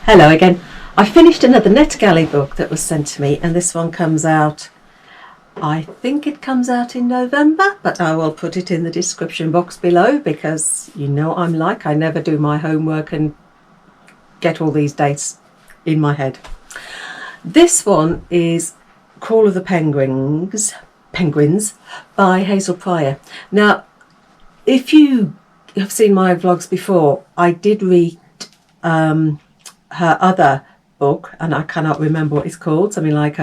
Hello again. I finished another Netgalley book that was sent to me, and this one comes out, I think it comes out in November, but I will put it in the description box below because you know what I'm like. I never do my homework and get all these dates in my head. This one is Call of the Penguins by Hazel Prior. Now, if you have seen my vlogs before, I did read her other book, and I cannot remember what it's called, something like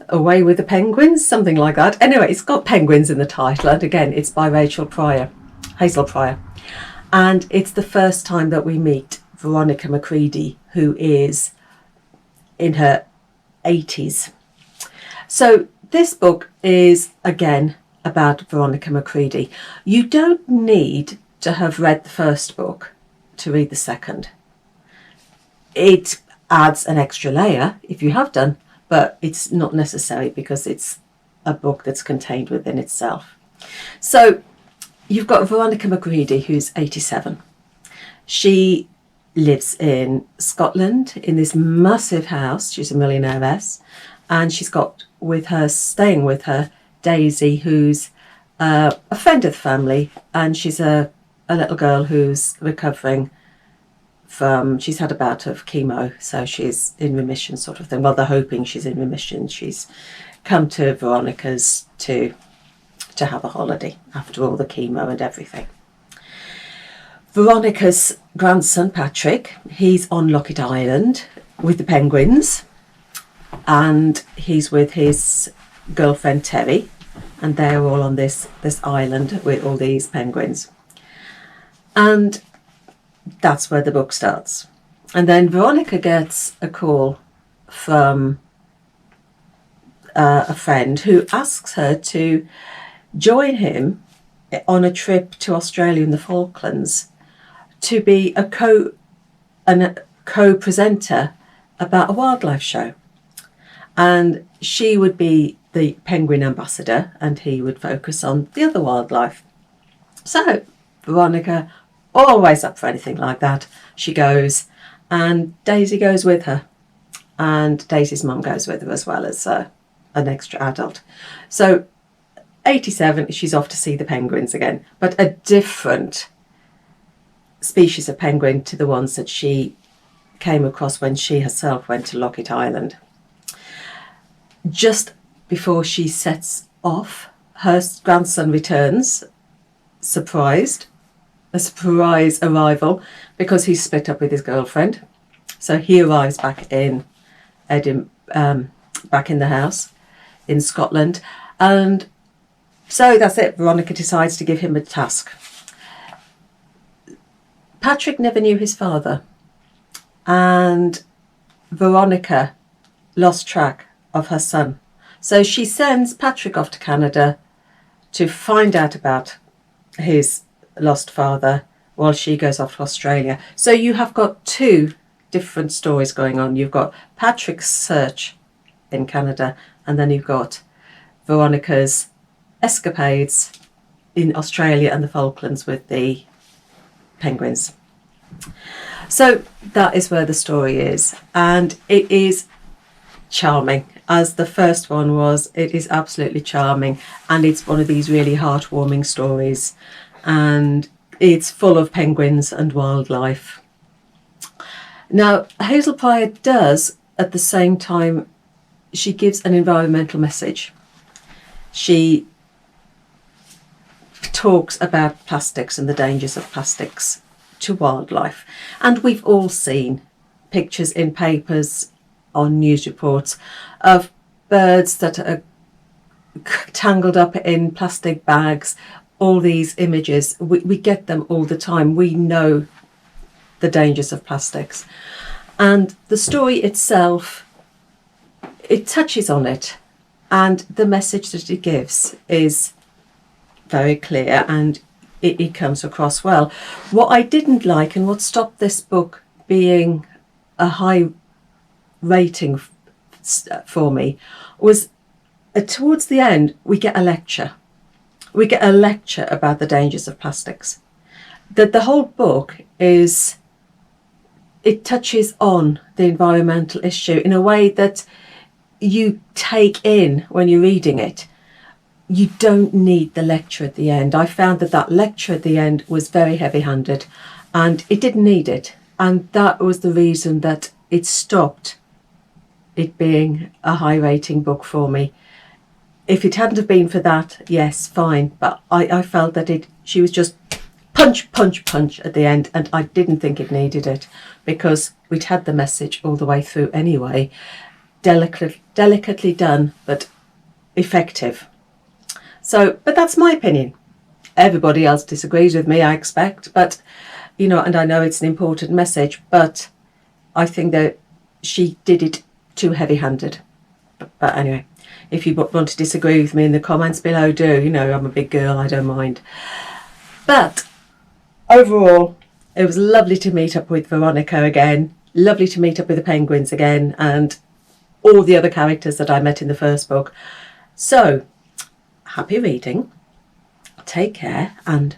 Away with the Penguins, something like that. Anyway, it's got penguins in the title, and again, it's by Hazel Prior. And it's the first time that we meet Veronica Macready, who is in her 80s. So this book is, again, about Veronica Macready. You don't need to have read the first book to read the second. It adds an extra layer if you have done, but it's not necessary because it's a book that's contained within itself. So you've got Veronica Macready, who's 87. She lives in Scotland in this massive house. She's a millionairess, and she's got staying with her, Daisy, who's a friend of the family, and she's a little girl who's recovering she's had a bout of chemo, so she's in remission sort of thing. Well, they're hoping she's in remission. She's come to Veronica's to have a holiday after all the chemo and everything. Veronica's grandson, Patrick, he's on Lockit Island with the penguins, and he's with his girlfriend, Terry, and they're all on this island with all these penguins. And that's where the book starts. And then Veronica gets a call from a friend who asks her to join him on a trip to Australia and the Falklands to be a co-presenter about a wildlife show. And she would be the penguin ambassador and he would focus on the other wildlife. So Veronica, always up for anything like that, she goes, and Daisy goes with her, and Daisy's mum goes with her as well as an extra adult. So 87, she's off to see the penguins again, but a different species of penguin to the ones that she came across when she herself went to Lockit Island. Just before she sets off, her grandson returns, a surprise arrival, because he's split up with his girlfriend. So he arrives back in back in the house in Scotland, and so that's it. Veronica decides to give him a task. Patrick never knew his father, and Veronica lost track of her son. So she sends Patrick off to Canada to find out about his lost father while she goes off to Australia. So you have got two different stories going on. You've got Patrick's search in Canada, and then you've got Veronica's escapades in Australia and the Falklands with the penguins. So that is where the story is, and it is charming, as the first one was. It is absolutely charming, and it's one of these really heartwarming stories, and it's full of penguins and wildlife. Now, Hazel Prior does, at the same time, she gives an environmental message. She talks about plastics and the dangers of plastics to wildlife. And we've all seen pictures in papers, on news reports, of birds that are tangled up in plastic bags. All these images, we get them all the time. We know the dangers of plastics. And the story itself, it touches on it. And the message that it gives is very clear, and it comes across well. What I didn't like, and what stopped this book being a high rating for me, was towards the end, we get a lecture. We get a lecture about the dangers of plastics. That the whole book is it touches on the environmental issue in a way that you take in when you're reading it. You don't need the lecture at the end. I found that lecture at the end was very heavy-handed, and it didn't need it. And that was the reason that it stopped it being a high rating book for me. If it hadn't have been for that, yes, fine. But I felt that she was just punch, punch, punch at the end, and I didn't think it needed it, because we'd had the message all the way through anyway. Delicately done, but effective. So, but that's my opinion. Everybody else disagrees with me, I expect, but, and I know it's an important message, but I think that she did it too heavy-handed. But anyway, if you want to disagree with me in the comments below, do. I'm a big girl, I don't mind. But overall, it was lovely to meet up with Veronica again, lovely to meet up with the penguins again, and all the other characters that I met in the first book. So, happy reading, take care, and